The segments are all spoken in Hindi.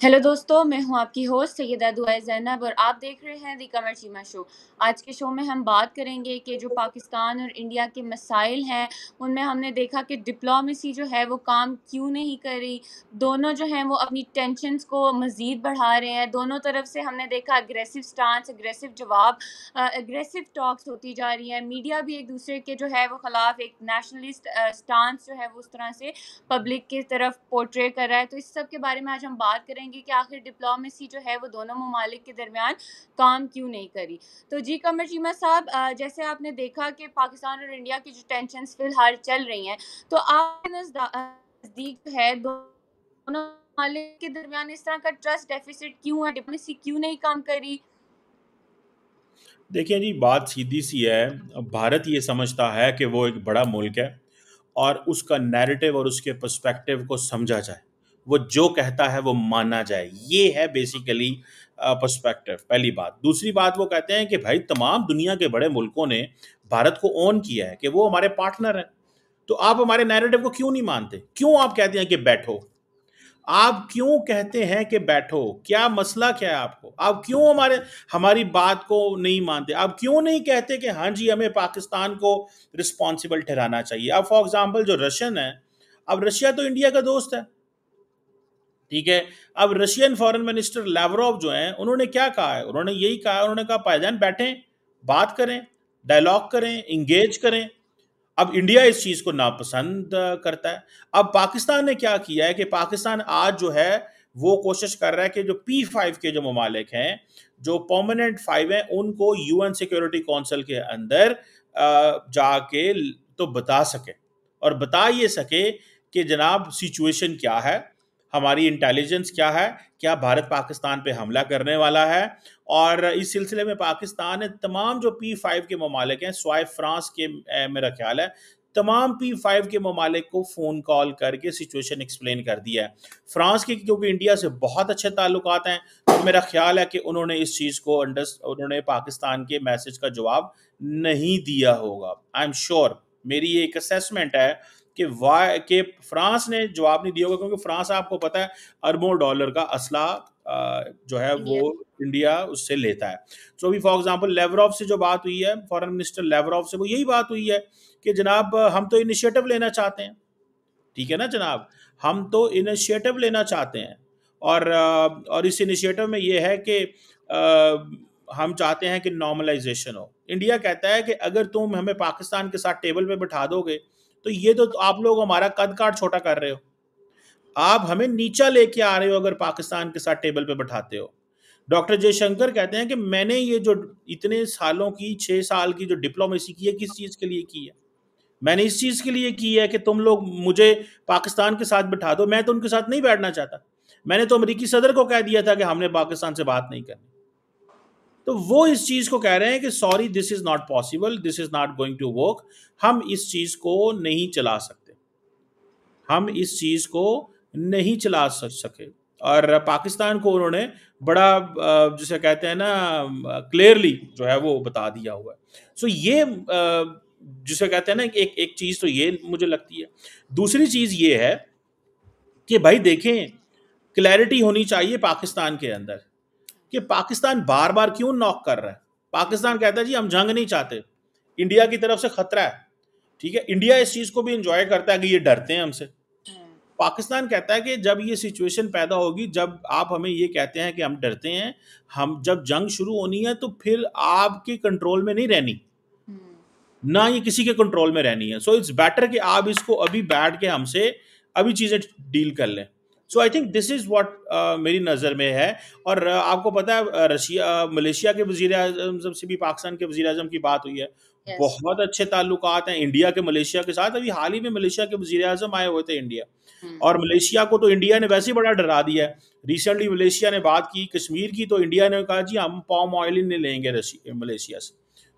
हेलो दोस्तों, मैं हूं आपकी होस्ट सैयदा दुआ ज़ैनब और आप देख रहे हैं दी कमर चीमा शो। आज के शो में हम बात करेंगे कि जो पाकिस्तान और इंडिया के मसाइल हैं, उनमें हमने देखा कि डिप्लोमेसी जो है वो काम क्यों नहीं कर रही। दोनों जो हैं वो अपनी टेंशन्स को मज़ीद बढ़ा रहे हैं। दोनों तरफ से हमने देखा अग्रेसिव स्टांस, अग्रेसिव जवाब, अग्रेसिव टॉक्स होती जा रही हैं। मीडिया भी एक दूसरे के जो है वो ख़िलाफ़ एक नेशनलिस्ट स्टांस जो है वो उस तरह से पब्लिक की तरफ पोर्ट्रे कर रहा है। तो इस सब के बारे में आज हम बात करेंगे कि आखिर डिप्लोमेसी जो है वो दोनों ममालिक के दरमियान काम क्यों नहीं करी। तो जी कमर चीमा साहब, जैसे आपने देखा कि पाकिस्तान और इंडिया की जो टेंशन्स फिलहाल चल रही हैं, तो आपके नज़दीक है दोनों ममालिक के दरमियान इस तरह का ट्रस्ट डेफिसिट क्यों है, डिप्लोमेसी क्यों नहीं काम करी? देखिए जी, बात सीधी-सी है। भारत ये समझता है कि वो एक बड़ा मुल्क है और उसका नैरेटिव और उसके पर्सपेक्टिव को समझा जाए। वो जो कहता है वो माना जाए। ये है बेसिकली पर्सपेक्टिव, पहली बात। दूसरी बात, वो कहते हैं कि भाई तमाम दुनिया के बड़े मुल्कों ने भारत को ओन किया है कि वो हमारे पार्टनर हैं। तो आप हमारे नैरेटिव को क्यों नहीं मानते? क्यों आप कहते हैं कि बैठो? आप क्यों कहते हैं कि बैठो? क्या मसला क्या है आपको? आप क्यों हमारी बात को नहीं मानते? आप क्यों नहीं कहते कि हाँ जी, हमें पाकिस्तान को रिस्पॉन्सिबल ठहराना चाहिए? अब फॉर एग्जांपल जो रशियन है, अब रशिया तो इंडिया का दोस्त है, ठीक है? अब रशियन फॉरेन मिनिस्टर लैवरोव जो हैं, उन्होंने क्या कहा है? उन्होंने यही कहा है, उन्होंने कहा भाईजान बैठें, बात करें, डायलॉग करें, एंगेज करें। अब इंडिया इस चीज़ को नापसंद करता है। अब पाकिस्तान ने क्या किया है कि पाकिस्तान आज जो है वो कोशिश कर रहा है कि जो P5 के जो ममालिक हैं, जो परमानेंट 5 हैं, उनको यूएन सिक्योरिटी काउंसिल के अंदर जाके तो बता सके और बता ये सके कि जनाब सिचुएशन क्या है, हमारी इंटेलिजेंस क्या है, क्या भारत पाकिस्तान पे हमला करने वाला है। और इस सिलसिले में पाकिस्तान ने तमाम जो P5 के ममालिक हैं, स्वाय फ्रांस के मेरा ख्याल है, तमाम P5 के ममालिक को फ़ोन कॉल करके सिचुएशन एक्सप्लेन कर दिया है। फ्रांस के क्योंकि इंडिया से बहुत अच्छे ताल्लुकात हैं, तो मेरा ख्याल है कि उन्होंने इस चीज़ को उन्होंने पाकिस्तान के मैसेज का जवाब नहीं दिया होगा। आई एम श्योर, मेरी ये एक असेसमेंट है कि फ्रांस ने जवाब नहीं दिया होगा, क्योंकि फ्रांस आपको पता है अरबों डॉलर का असला जो है वो इंडिया इंडिया उससे लेता है। सो अभी फॉर एग्जांपल लेवरॉव से जो बात हुई है, फॉरेन मिनिस्टर लेवरॉव से, वो यही बात हुई है कि जनाब हम तो इनिशिएटिव लेना चाहते हैं। ठीक है ना जनाब, हम तो इनिशिएटिव लेना चाहते हैं और इस इनिशिएटिव में ये है कि हम चाहते हैं कि नॉर्मलाइजेशन हो। इंडिया कहता है कि अगर तुम हमें पाकिस्तान के साथ टेबल पे बिठा दोगे, तो ये तो आप लोग हमारा कद काट छोटा कर रहे हो, आप हमें नीचा लेके आ रहे हो अगर पाकिस्तान के साथ टेबल पे बैठाते हो। डॉक्टर जयशंकर कहते हैं कि मैंने ये जो इतने सालों की 6 साल की जो डिप्लोमेसी की है, किस चीज़ के लिए की है? मैंने इस चीज़ के लिए की है कि तुम लोग मुझे पाकिस्तान के साथ बिठा दो। मैं तो उनके साथ नहीं बैठना चाहता। मैंने तो अमेरिकी सदर को कह दिया था कि हमने पाकिस्तान से बात नहीं करनी। तो वो इस चीज़ को कह रहे हैं कि sorry, this is not possible, this is not going to work. हम इस चीज़ को नहीं चला सकते। हम इस चीज़ को नहीं चला सके और पाकिस्तान को उन्होंने बड़ा जिसे कहते हैं ना क्लियरली जो है वो बता दिया हुआ है। सो ये जिसे कहते हैं ना एक एक चीज़ तो ये मुझे लगती है। दूसरी चीज़ ये है कि भाई देखें, क्लैरिटी होनी चाहिए पाकिस्तान के अंदर कि पाकिस्तान बार-बार क्यों नॉक कर रहा है। पाकिस्तान कहता है जी हम जंग नहीं चाहते, इंडिया की तरफ से खतरा है, ठीक है? इंडिया इस चीज़ को भी एन्जॉय करता है कि ये डरते हैं हमसे। पाकिस्तान कहता है कि जब ये सिचुएशन पैदा होगी, जब आप हमें ये कहते हैं कि हम डरते हैं, हम जब जंग शुरू होनी है तो फिर आपके कंट्रोल में नहीं रहनी, ना ये किसी के कंट्रोल में रहनी है। सो इट्स बेटर कि आप इसको अभी बैठ के हमसे अभी चीज़ें डील कर लें। So I think this is what मेरी नज़र में है। और आपको पता है मलेशिया के वज़ीर-ए-आज़म से भी पाकिस्तान के वज़ीर-ए-आज़म की बात हुई है। यस। बहुत अच्छे ताल्लुकात हैं इंडिया के मलेशिया के साथ। अभी हाल ही में मलेशिया के वज़ीर-ए-आज़म आए हुए थे इंडिया। और मलेशिया को तो इंडिया ने वैसे ही बड़ा डरा दिया है। रिसेंटली मलेशिया ने बात की कश्मीर की, तो इंडिया ने कहा जी हम पाम ऑयल ही नहीं लेंगे मलेशिया से।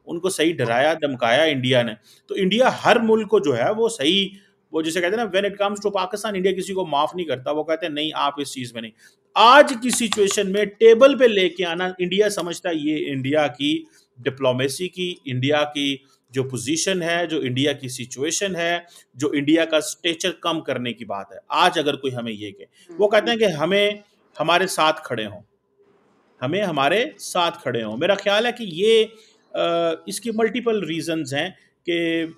उनको सही डराया धमकाया इंडिया ने। तो इंडिया हर मुल्क को जो है वो सही, वो जिसे कहते हैं ना, when it comes to Pakistan, India किसी को माफ नहीं करता। वो कहते हैं नहीं, आप इस चीज में नहीं। आज की सिचुएशन में टेबल पे लेके आना इंडिया समझता है ये इंडिया की डिप्लोमेसी की, इंडिया की जो पोजीशन है, जो इंडिया की सिचुएशन है, जो इंडिया का स्टेचर कम करने की बात है। आज अगर कोई हमें ये कहे, वो कहते हैं कि हमारे साथ खड़े हों, हमें हमारे साथ खड़े हों। मेरा ख्याल है कि ये इसकी मल्टीपल रीजंस हैं कि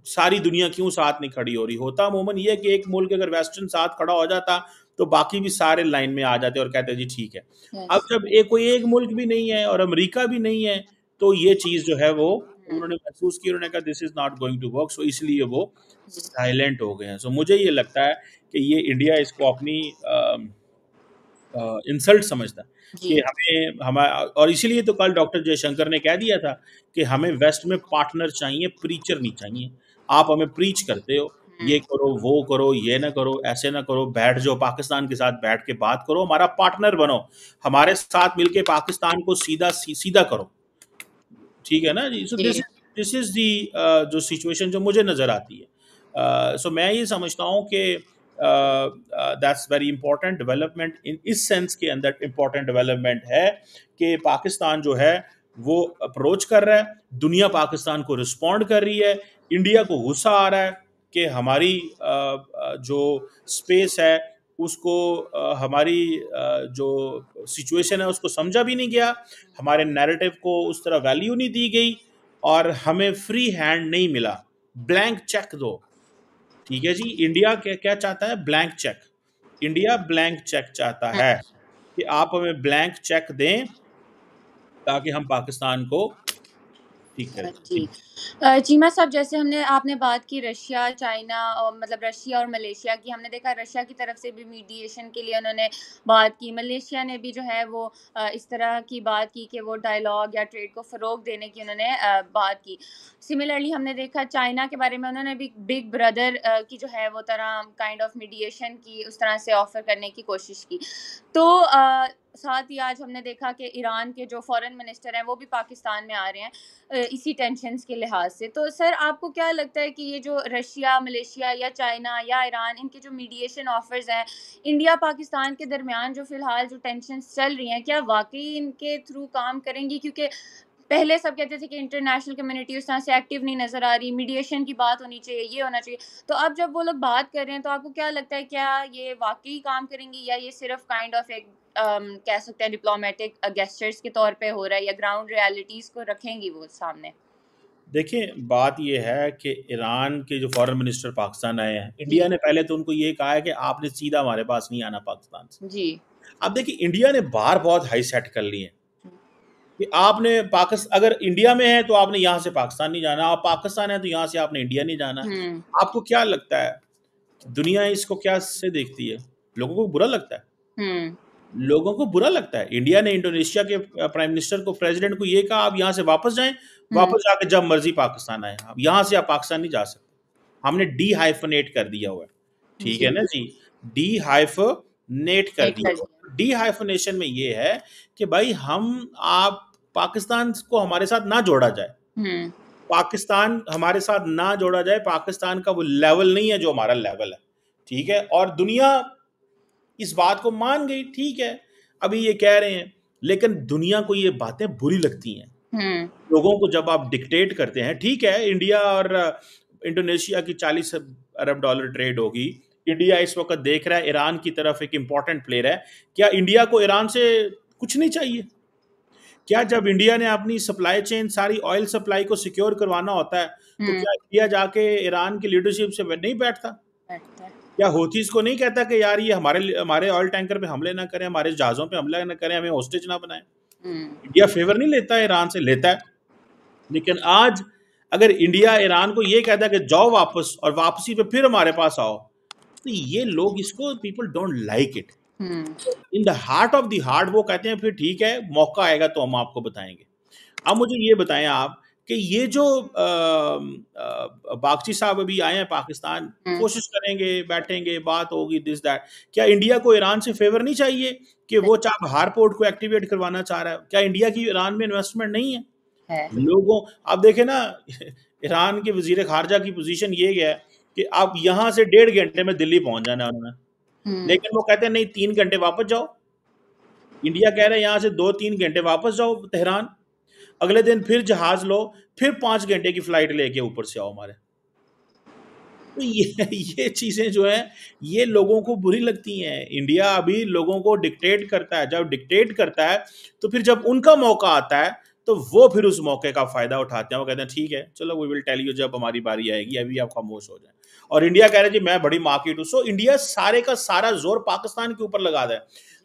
सारी दुनिया क्यों साथ नहीं खड़ी हो रही। होता अमूमन ये है कि एक मुल्क अगर वेस्टर्न साथ खड़ा हो जाता तो बाकी भी सारे लाइन में आ जाते और कहते जी ठीक है। अब यस। जब कोई एक मुल्क भी नहीं है और अमेरिका भी नहीं है, तो ये चीज़ जो है वो उन्होंने महसूस की, उन्होंने कहा this is not going to work, so इसलिए वो जी। साइलेंट हो गए हैं। सो मुझे ये लगता है कि ये इंडिया इसको अपनी इंसल्ट समझता है कि जी। हमें हमारा, और इसीलिए तो कल डॉक्टर जयशंकर ने कह दिया था कि हमें वेस्ट में पार्टनर चाहिए, प्रीचर नहीं चाहिए। आप हमें प्रीच करते हो, ये करो वो करो, ये ना करो, ऐसे ना करो, बैठ जाओ पाकिस्तान के साथ बैठ के बात करो, हमारा पार्टनर बनो, हमारे साथ मिलके पाकिस्तान को सीधा करो। ठीक है ना जी। सो जी। दिस इज दी जो सिचुएशन जो मुझे नज़र आती है। सो मैं ये समझता हूँ कि दैट्स वेरी इंपॉर्टेंट डेवलपमेंट, इन इस सेंस के अंदर इंपॉर्टेंट डेवलपमेंट है कि पाकिस्तान जो है वो अप्रोच कर रहा है, दुनिया पाकिस्तान को रिस्पॉन्ड कर रही है, इंडिया को गुस्सा आ रहा है कि हमारी जो स्पेस है उसको हमारी जो सिचुएशन है उसको समझा भी नहीं गया, हमारे नैरेटिव को उस तरह वैल्यू नहीं दी गई और हमें फ्री हैंड नहीं मिला। ब्लैंक चेक दो। ठीक है जी। इंडिया क्या क्या चाहता है? Blank cheque. India blank check चाहता है कि आप हमें ब्लैंक चेक दें ताकि हम पाकिस्तान को ठीक करें। जी। जी। चीमा साहब, जैसे आपने बात की रशिया, चाइना और मतलब रशिया और मलेशिया की, हमने देखा रशिया की तरफ से भी मीडिएशन के लिए उन्होंने बात की, मलेशिया ने भी जो है वो इस तरह की बात की कि वो डायलॉग या ट्रेड को फ़रोग देने की उन्होंने बात की। सिमिलरली हमने देखा चाइना के बारे में उन्होंने भी बिग ब्रदर की जो है वो तरह काइंड ऑफ मीडिएशन की, उस तरह से ऑफ़र करने की कोशिश की। तो साथ ही आज हमने देखा कि ईरान के जो फ़ॉरेन मिनिस्टर हैं वो भी पाकिस्तान में आ रहे हैं इसी टेंशन्स के लिहाज से। तो सर, आपको क्या लगता है कि ये जो रशिया, मलेशिया या चाइना या ईरान, इनके जो मीडिएशन ऑफ़र्स हैं, इंडिया पाकिस्तान के दरमियान जो फ़िलहाल जो टेंशन्स चल रही हैं, क्या वाक़ई इनके थ्रू काम करेंगी? क्योंकि पहले सब कहते थे कि इंटरनेशनल कम्युनिटी उस तरह से एक्टिव नहीं नज़र आ रही, मीडिएशन की बात होनी चाहिए, ये होना चाहिए। तो अब जब वो लोग बात कर रहे हैं, तो आपको क्या लगता है, क्या ये वाक़ई काम करेंगी या ये सिर्फ़ काइंड ऑफ एक कह सकते हैं डिप्लोमेटिक गेस्चर्स के तौर पे हो रहा है, या ग्राउंड रियलिटीज़ को रखेंगी वो सामने? देखिए, बात ये है कि ईरान के जो फॉरेन मिनिस्टर पाकिस्तान आए हैं, इंडिया जी। ने पहले तो उनको ये कहा है कि आपने सीधा हमारे पास नहीं आना पाकिस्तान से। जी। अब देखिए, इंडिया ने बार बहुत हाई सेट कर लिए हैं कि आपने पाकिस्तान, अगर इंडिया में है तो आपने यहाँ से पाकिस्तान नहीं जाना, आप पाकिस्तान है तो यहाँ से आपने इंडिया नहीं जाना। हुँ। आपको क्या लगता है दुनिया इसको क्या से देखती है? लोगों को बुरा लगता है। हुँ। लोगों को बुरा लगता है। इंडिया ने इंडोनेशिया के प्राइम मिनिस्टर को, प्रेसिडेंट को ये कहा आप यहाँ से वापस जाएं, हुँ। वापस जाके जब मर्जी पाकिस्तान आए, आप यहाँ से आप पाकिस्तान नहीं जा सकते। हमने डी हाइफनेट कर दिया हुआ है। ठीक है जी। ना जी। डी हाइफनेट कर वेट दिया कर हुआ दिया। है। डी हाइफनेशन में ये है कि भाई हम आप पाकिस्तान को हमारे साथ ना जोड़ा जाए, हुँ। पाकिस्तान हमारे साथ ना जोड़ा जाए, पाकिस्तान का वो लेवल नहीं है जो हमारा लेवल है। ठीक है। और दुनिया इस बात को मान गई। ठीक है, अभी ये कह रहे हैं, लेकिन दुनिया को ये बातें बुरी लगती हैं। हुँ। लोगों को जब आप डिक्टेट करते हैं, ठीक है, इंडिया और इंडोनेशिया की 40 अरब डॉलर ट्रेड होगी। इंडिया इस वक्त देख रहा है ईरान की तरफ एक इंपॉर्टेंट प्लेयर है। क्या इंडिया को ईरान से कुछ नहीं चाहिए? क्या जब इंडिया ने अपनी सप्लाई चेन, सारी ऑयल सप्लाई को सिक्योर करवाना होता है, तो हुँ। क्या इंडिया जाके ईरान की लीडरशिप से नहीं बैठता? बैठता है। क्या होतीज को नहीं कहता कि यार ये हमारे हमारे ऑयल टैंकर पे हमले ना करें, हमारे जहाज़ों पे हमला ना करें, हमें होस्टेज ना बनाएं? हुँ। इंडिया फेवर नहीं लेता है ईरान से? लेता है। लेकिन आज अगर इंडिया ईरान को ये कहता है कि जाओ वापस और वापसी पे फिर हमारे पास आओ, तो ये लोग, इसको people don't like it. Hmm. In the heart of the heart वो कहते हैं फिर ठीक है, मौका आएगा तो हम आपको बताएंगे। अब मुझे ये बताएं आप कि ये जो बागची साहब अभी आए हैं पाकिस्तान, हुँ। कोशिश करेंगे, बैठेंगे, बात होगी, दिस दैट, क्या इंडिया को ईरान से फेवर नहीं चाहिए कि वो चाबहार पोर्ट को एक्टिवेट करवाना चाह रहा है? क्या इंडिया की ईरान में इन्वेस्टमेंट नहीं है? है। लोगों, आप देखें ना, ईरान के वजीर खारजा की पोजीशन ये है कि आप यहाँ से 1.5 घंटे में दिल्ली पहुंच जाना है उन्होंने, हुँ। लेकिन वो कहते हैं नहीं 3 घंटे वापस जाओ। इंडिया कह रहा है यहाँ से 2-3 घंटे वापस जाओ तेहरान, अगले दिन फिर जहाज लो, फिर 5 घंटे की फ्लाइट लेके ऊपर से आओ हमारे। तो ये चीजें जो है ये लोगों को बुरी लगती हैं। इंडिया अभी लोगों को डिक्टेट करता है, जब डिक्टेट करता है तो फिर जब उनका मौका आता है तो वो फिर उस मौके का फायदा उठाते हैं। वो कहते हैं ठीक है चलो वी विल टेल यू जब हमारी बारी आएगी, अभी आप खामोश हो जाए। और इंडिया कह रहा है जी मैं बड़ी मार्केट हूं। सो इंडिया सारे का सारा जोर पाकिस्तान के ऊपर लगा दे।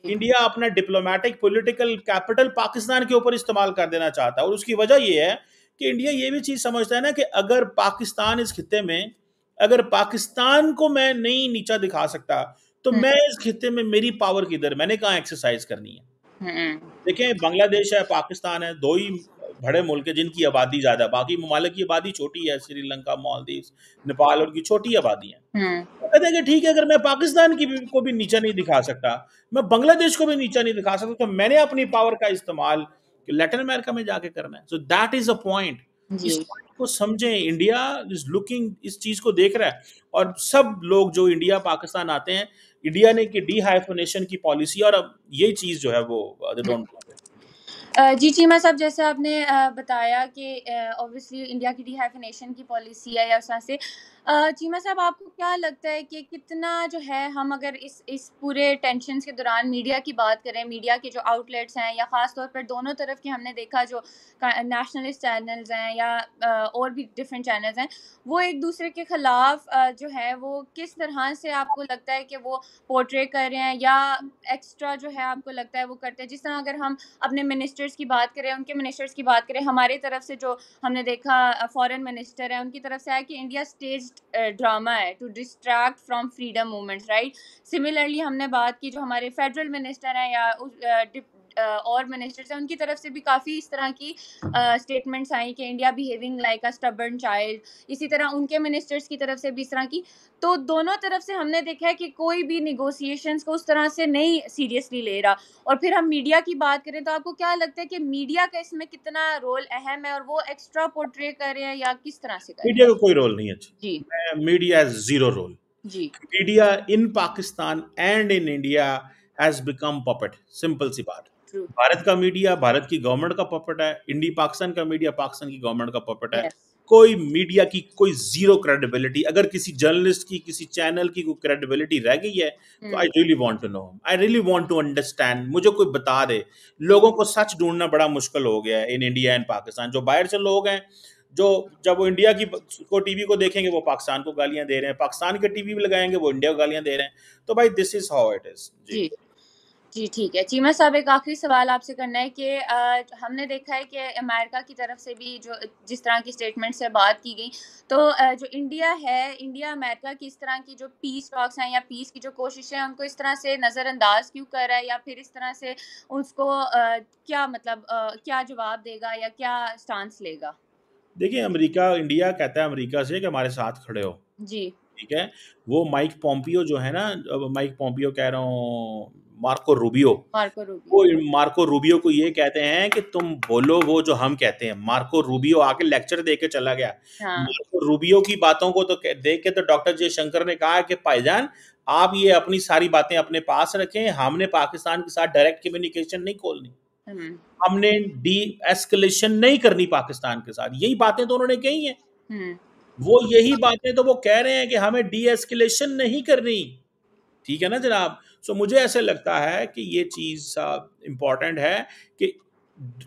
इंडिया अपना डिप्लोमेटिक पॉलिटिकल कैपिटल पाकिस्तान के ऊपर इस्तेमाल कर देना चाहता है। और उसकी वजह यह है कि इंडिया ये भी चीज समझता है ना कि अगर पाकिस्तान इस खित्ते में, अगर पाकिस्तान को मैं नहीं नीचा दिखा सकता तो मैं इस खित्ते में मेरी पावर किधर, मैंने कहाँ एक्सरसाइज करनी है। देखें बांग्लादेश है, पाकिस्तान है, दो ही बड़े मुल्क है जिनकी आबादी ज्यादा, बाकी ममालिक की आबादी छोटी है, श्रीलंका, मालदीव, नेपाल, उनकी छोटी आबादी है। तो कहते हैं कि ठीक है अगर मैं पाकिस्तान को भी नीचा नहीं दिखा सकता, मैं बांग्लादेश को भी नीचा नहीं दिखा सकता, तो मैंने अपनी पावर का इस्तेमाल लैटिन अमेरिका में जाके करना है। So that is a point. इस पॉइंट को समझें, इंडिया इज लुकिंग, इस चीज को देख रहा है। और सब लोग जो इंडिया पाकिस्तान आते हैं, इंडिया ने की डीहाइफनेशन की पॉलिसी, और अब ये चीज जो है वो दे डोंट। जी चीमा साहब, जैसे आपने बताया कि ऑब्वियसली इंडिया की डीहाइफनेशन की पॉलिसी है या उस तरह से, चीमा साहब आपको क्या लगता है कि कितना जो है हम अगर इस पूरे टेंशन के दौरान मीडिया की बात करें, मीडिया के जो आउटलेट्स हैं या ख़ास तौर पर दोनों तरफ की हमने देखा जो नेशनलिस्ट चैनल्स हैं या और भी डिफरेंट चैनल्स हैं, वो एक दूसरे के ख़िलाफ़ जो है वो किस तरह से आपको लगता है कि वो पोर्ट्रे कर रहे हैं या एक्स्ट्रा जो है आपको लगता है वो करते हैं? जिस तरह अगर हम अपने मिनिस्टर्स की बात करें, उनके मिनिस्टर्स की बात करें, हमारी तरफ से जो हमने देखा फॉरेन मिनिस्टर है उनकी तरफ से है कि इंडिया स्टेज्ड ड्रामा है to distract from freedom movements, right. Similarly हमने बात की जो हमारे फेडरल मिनिस्टर हैं या और मिनिस्टर्स हैं, उनकी तरफ से भी काफ़ी इस तरह की स्टेटमेंट्स आई कि इंडिया बिहेविंग लाइक अ स्टबर्न चाइल्ड। इसी तरह उनके मिनिस्टर्स की तरफ से भी इस तरह की। तो दोनों तरफ से हमने देखा है कि कोई भी निगोशिएशंस को उस तरह से नहीं सीरियसली ले रहा। और फिर हम मीडिया की बात करें तो आपको क्या लगता है कि मीडिया का इसमें कितना रोल अहम है और वो एक्स्ट्रा पोर्ट्रे कर रहे हैं या किस तरह से कर रहे मीडिया हैं? का कोई रोल नहीं है जी मीडिया हैज जीरो रोल। जी media in Pakistan and in India has become puppet, simple सी बात। ट्रू भारत का मीडिया भारत की गवर्नमेंट का पपेट है, इंडिया पाकिस्तान का मीडिया पाकिस्तान की गवर्नमेंट का पपेट है। यस कोई मीडिया की कोई जीरो क्रेडिबिलिटी, अगर किसी जर्नलिस्ट की किसी चैनल की कोई क्रेडिबिलिटी रह गई है तो I really want to know, I really want to understand, मुझे कोई बता दे। लोगों को सच ढूंढना बड़ा मुश्किल हो गया है इन इंडिया एंड पाकिस्तान। जो बाहर से लोग हैं, जो जब वो इंडिया की को टीवी को देखेंगे वो पाकिस्तान को गालियां दे रहे हैं, पाकिस्तान के टीवी भी लगाएंगे वो इंडिया को गालियां दे रहे हैं। तो भाई this is how it is जी। जी जी ठीक है। चीमा साहब, एक आखिरी सवाल आपसे करना है कि हमने देखा है कि अमेरिका की तरफ से भी जो जिस तरह की स्टेटमेंट से बात की गई, तो जो इंडिया है, इंडिया अमेरिका की इस तरह की जो पीस टॉक्स हैं या पीस की जो कोशिशें हैं उनको इस तरह से नज़रअंदाज क्यों कर रहा है, या फिर इस तरह से उसको क्या मतलब क्या जवाब देगा या क्या स्टांस लेगा? देखिए अमेरिका, इंडिया कहता है अमेरिका से कि हमारे साथ खड़े हो, जी ठीक है। वो माइक पोम्पियो जो है ना, माइक पोम्पियो कह रहा हूँ, मार्को रूबियो, मार्को वो रूबियो। मार्को रूबियो को ये कहते हैं कि तुम बोलो वो जो हम कहते हैं। मार्को रूबियो आके लेक्चर दे के चला गया। हाँ मार्को रूबियो की बातों को तो देख के तो डॉक्टर जयशंकर ने कहा कि भाईजान आप ये अपनी सारी बातें अपने पास रखें, हमने पाकिस्तान के साथ डायरेक्ट कम्युनिकेशन नहीं खोलनी, हम्म हमने डी एस्केलेशन नहीं करनी पाकिस्तान के साथ। यही बातें तो उन्होंने कही हैं। हम्म वो यही बातें तो वो कह रहे हैं कि हमें डी एस्केलेशन नहीं करनी, ठीक है ना जनाब। सो मुझे ऐसे लगता है कि ये चीज इंपॉर्टेंट है कि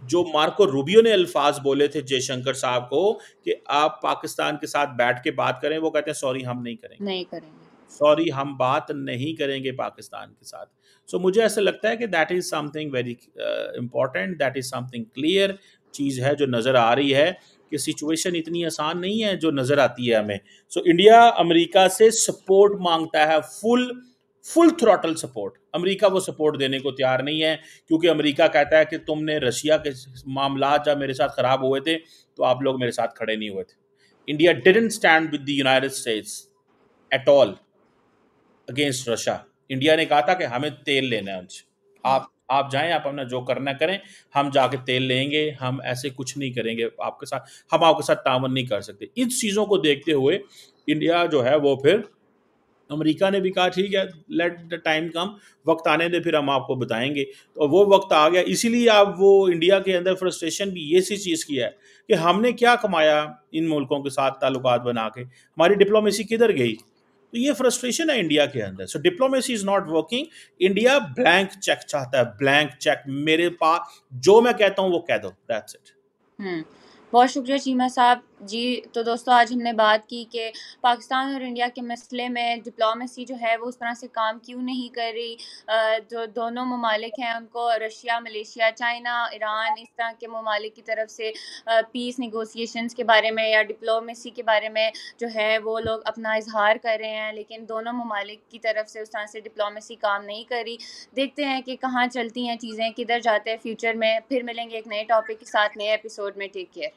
जो मार्को रूबियो ने अल्फाज बोले थे जयशंकर साहब को कि आप पाकिस्तान के साथ बैठ के बात करें, वो कहते हैं सॉरी हम नहीं करेंगे, नहीं करेंगे। सॉरी हम बात नहीं करेंगे पाकिस्तान के साथ। सो मुझे ऐसा लगता है कि that is something very important, that is something clear चीज़ है जो नज़र आ रही है कि सिचुएशन इतनी आसान नहीं है जो नज़र आती है हमें। सो इंडिया अमेरिका से सपोर्ट मांगता है, full full throttle support. America वो सपोर्ट देने को तैयार नहीं है, क्योंकि अमेरिका कहता है कि तुमने रशिया के मामला जब मेरे साथ ख़राब हुए थे तो आप लोग मेरे साथ खड़े नहीं हुए थे। India didn't stand with the United states at all against Russia. India ने कहा था कि हमें तेल लेना है उनसे, आप जाएं, आप अपना जो करना करें, हम जाके तेल लेंगे, हम ऐसे कुछ नहीं करेंगे आपके साथ, हम आपके साथ तावन नहीं कर सकते। इन चीज़ों को देखते हुए इंडिया जो है वो फिर अमेरिका ने भी कहा ठीक है, लेट द टाइम कम, वक्त आने दे फिर हम आपको बताएंगे। तो वो वक्त आ गया, इसीलिए अब वो इंडिया के अंदर फ्रस्ट्रेशन भी ये सी चीज़ की है कि हमने क्या कमाया इन मुल्कों के साथ ताल्लुकात बना के, हमारी डिप्लोमेसी किधर गई। तो ये फ्रस्ट्रेशन है इंडिया के अंदर। So diplomacy is not working. India blank check चाहता है, ब्लैंक चेक, मेरे पास जो मैं कहता हूँ वो कह दो, दैट्स इट। हुँ। बहुत शुक्रिया चीमा साहब। जी, तो दोस्तों आज हमने बात की कि पाकिस्तान और इंडिया के मसले में डिप्लोमेसी जो है वो उस तरह से काम क्यों नहीं कर रही। जो दोनों ममालिक हैं उनको रशिया, मलेशिया, चाइना, ईरान इस तरह के ममालिक की तरफ से पीस नेगोशिएशंस के बारे में या डिप्लोमेसी के बारे में जो है वो लोग अपना इज़हार कर रहे हैं, लेकिन दोनों ममालिक की तरफ से उस तरह से डिप्लोमेसी काम नहीं कर रही। देखते हैं कि कहाँ चलती हैं चीज़ें, किधर जाते हैं फ्यूचर में। फिर मिलेंगे एक नए टॉपिक के साथ नए एपिसोड में। Take care.